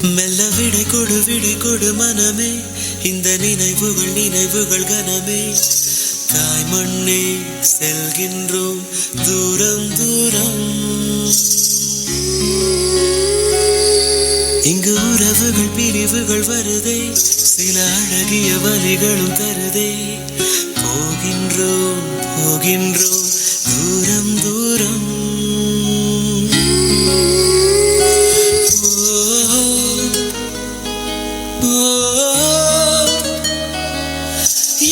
மெல்ல விடை கொடு மனமே, இந்த நினைவுகள் கனமே, தாய் மண்ணே செல்கின்றோம் தூரம் தூரம். இங்கு உறவுகள் பிரிவுகள் வருதே, சில அழகிய வழிகளும் தருதே. போகின்றோம் தூரம் தூரம்.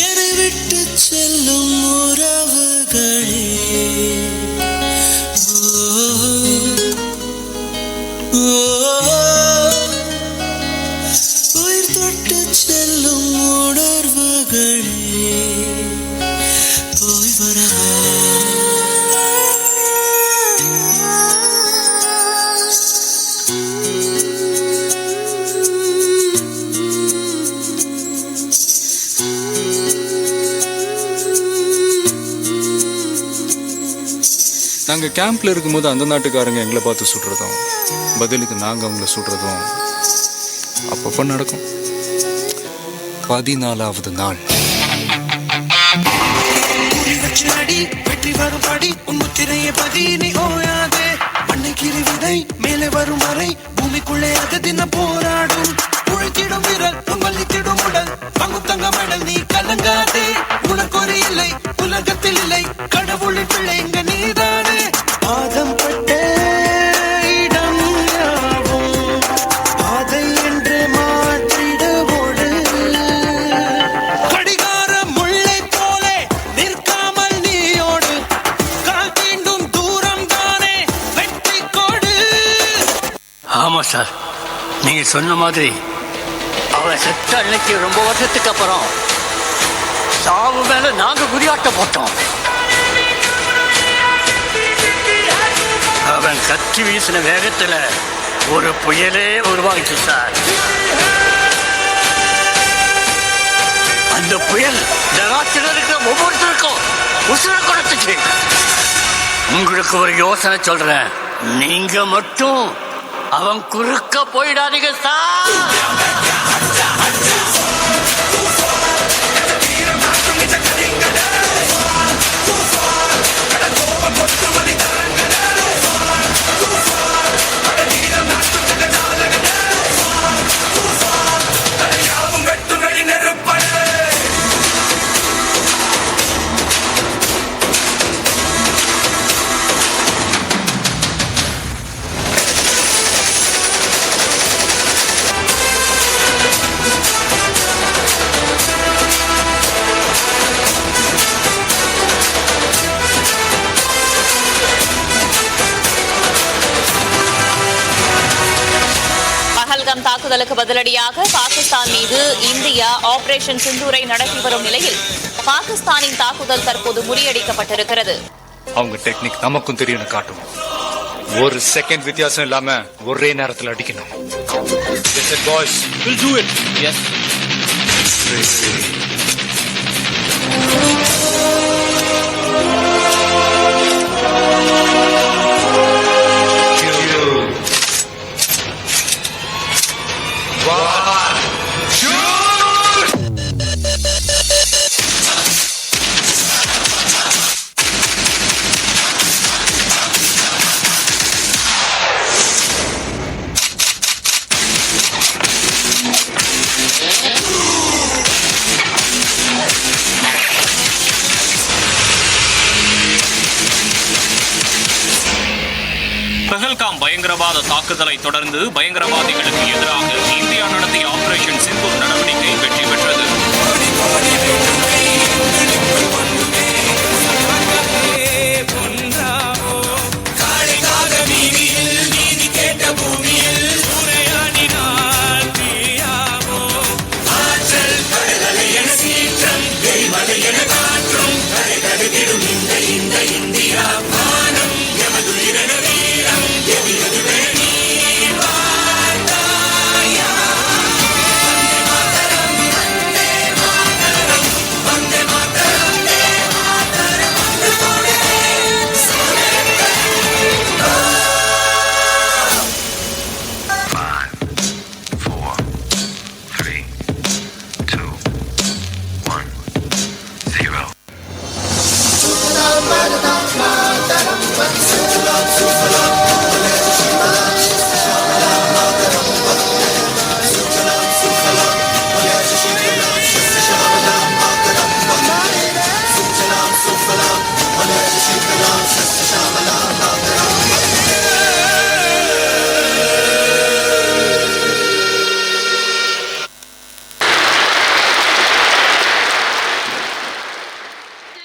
என்னை விட்டு செல்லும் உறவுகளே, உயிர் தொட்டு செல்லும் உணர்வுகளே, போய் வரவா. நாங்கள் கேம்பில் இருக்கும்போது அந்த நாட்டுக்காரங்க எங்களை பார்த்து சுடுறதும் பதிலுக்கு நாங்கள் அவங்கள சுடுறதும் அப்பப்போ நடக்கும். 14வது நாள் வெற்றி வரும் படி உன்முத்திரைய பதினி ஓயாதே. மண்ணைக்கிரி விதை மேலே வரும் வரை பூமிக்குள்ளே அது தினம் போராடும். உழைத்திடும் வீரர் வலித்திடும் உடல் பங்கும் தங்க மெடல் நீ கலங்காதே. உனக்கு ஒரு இல்லை உலகத்தில் இல்லை கடவுளின் பிள்ளை எங்க நீதானே. பாதம் பட்ட இடம் யாவும் பாதை என்று மாற்றிடுவோடு. கடிகார முல்லை போலே நிற்காமல் நீயோடு. கால் தீண்டும் தூரம் தானே வெற்றி கொடு. ஆமா சார், நீங்க சொன்ன மாதிரி அவன் செத்த அன்னைக்கு ரொம்ப வருஷத்துக்கு அப்புறம் சாவு மேல நாங்க குறியாட்டம் போட்டோம். அவன் கத்தி வீசின வேகத்துல ஒரு புயலே உருவாகிச்சு சார். அந்த புயல் நகரத்தில் இருக்கிற ஒவ்வொருத்தருக்கும் உசுர கொடுத்துச்சு. உங்களுக்கு ஒரு யோசனை சொல்றேன், நீங்க மட்டும் அவன் குறுக்க போயிடாதீங்க சார். தாக்குதலுக்கு பதிலடியாக பாகிஸ்தான் மீது இந்தியா ஆபரேஷன் சிந்தூரை நடத்தி வரும் நிலையில் பாகிஸ்தானின் தாக்குதல் தற்போது முறியடிக்கப்பட்டிருக்கிறது. அவங்க டெக்னிக் நமக்கும் தெரியும் காட்டும். ஒரு செகண்ட் வித்தியாசம் இல்லாம ஒரே நேரத்தில் அடிக்கணும். பஹல்காம் பயங்கரவாத தாக்குதலை தொடர்ந்து பயங்கரவாதிகளுக்கு எதிராக இந்தியா